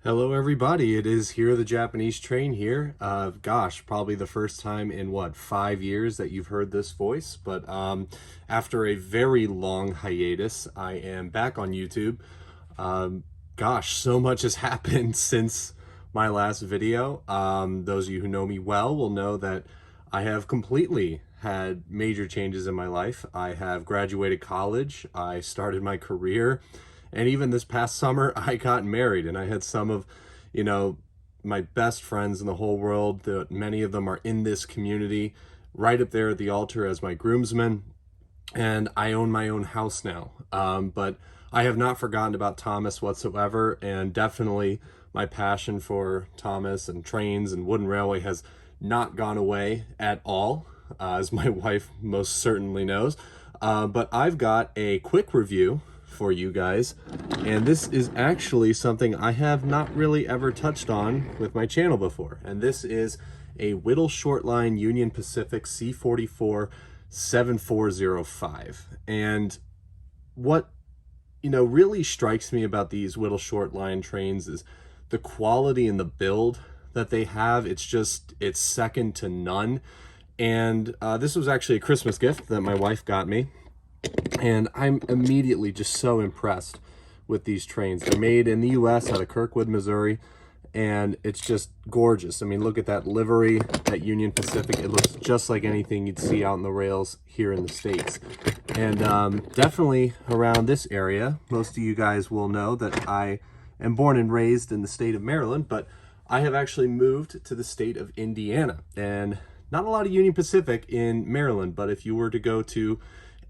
Hello everybody, it is Here the Japanese Train here. Gosh, probably the first time in what, 5 years that you've heard this voice, but after a very long hiatus, I am back on YouTube. Gosh, so much has happened since my last video. Those of you who know me well will know that I have completely had major changes in my life. I have graduated college, I started my career, and even this past summer, I got married, and I had some of, my best friends in the whole world. Many of them are in this community, right up there at the altar as my groomsmen. And I own my own house now. But I have not forgotten about Thomas whatsoever, and definitely my passion for Thomas and trains and wooden railway has not gone away at all, as my wife most certainly knows. But I've got a quick review for you guys, and this is actually something I have not really ever touched on with my channel before, and this is a Whittle Shortline Union Pacific C44 7405. And what really strikes me about these Whittle Shortline trains is the quality and the build that they have. It's second to none. And this was actually a Christmas gift that my wife got me, and I'm immediately just so impressed with these trains. They're made in the US out of Kirkwood, Missouri, and it's just gorgeous. I mean, look at that livery at Union Pacific. It looks just like anything you'd see out on the rails here in the States. And definitely around this area, most of you guys will know that I am born and raised in the state of Maryland, but I have actually moved to the state of Indiana. And not a lot of Union Pacific in Maryland, but if you were to go to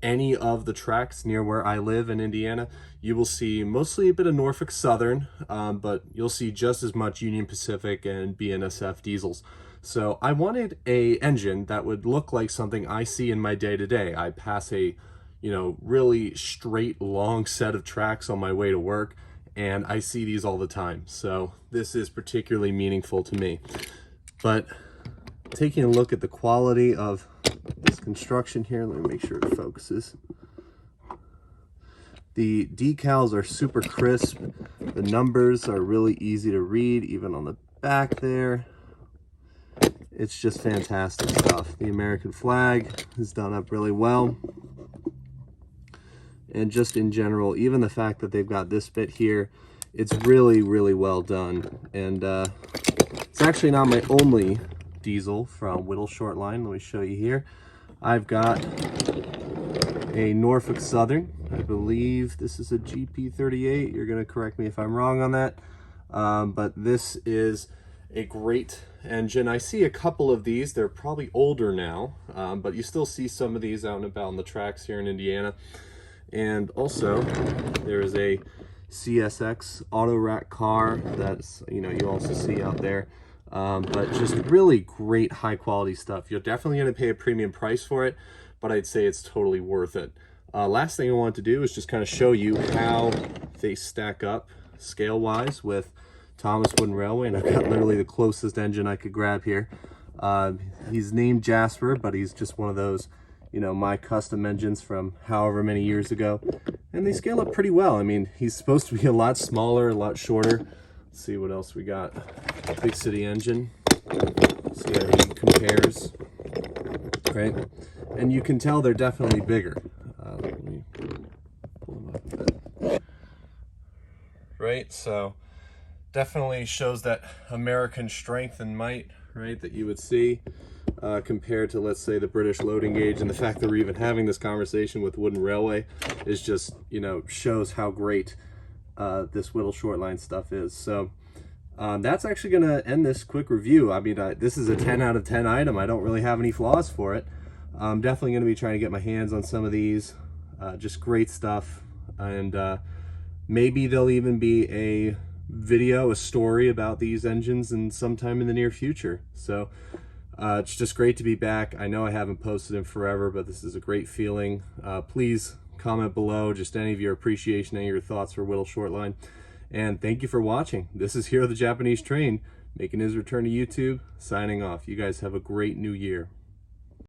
any of the tracks near where I live in Indiana, you will see mostly a bit of Norfolk Southern, but you'll see just as much Union Pacific and BNSF diesels. So I wanted a engine that would look like something I see in my day-to-day. I pass a, really straight, long set of tracks on my way to work, and I see these all the time. So this is particularly meaningful to me. But taking a look at the quality of this construction here, let me make sure it focuses. The decals are super crisp. The numbers are really easy to read, even on the back there. It's just fantastic stuff. The American flag is done up really well. And just in general, even the fact that they've got this bit here, it's really, really well done. And it's actually not my only diesel from Whittle Shortline. Let me show you here. I've got a Norfolk Southern. I believe this is a GP38. You're going to correct me if I'm wrong on that. But this is a great engine. I see a couple of these. They're probably older now, but you still see some of these out and about on the tracks here in Indiana. And also, there is a CSX auto rack car that's, you also see out there. But just really great high quality stuff. You're definitely going to pay a premium price for it, but I'd say it's totally worth it. Last thing I want to do is just kind of show you how they stack up scale wise with Thomas Wooden Railway, and I've got literally the closest engine I could grab here. He's named Jasper, but he's just one of those, my custom engines from however many years ago, and they scale up pretty well. I mean, he's supposed to be a lot smaller, a lot shorter. Let's see what else we got. Big City engine. See how he compares, right? And you can tell they're definitely bigger. Let me pull them up a bit. Right, so definitely shows that American strength and might, right, that you would see compared to, let's say, the British loading gauge. And the fact that we're even having this conversation with Wooden Railway is just, shows how great this Whittle Shortline stuff is. So that's actually going to end this quick review. I mean, this is a 10 out of 10 item. I don't really have any flaws for it. I'm definitely going to be trying to get my hands on some of these. Just great stuff. And maybe there'll even be a video, a story about these engines in sometime in the near future. So it's just great to be back. I know I haven't posted in forever, but this is a great feeling. Please comment below just any of your appreciation, any of your thoughts for Whittle Shortline. And thank you for watching. This is Here the Japanese Train, making his return to YouTube, signing off. You guys have a great new year.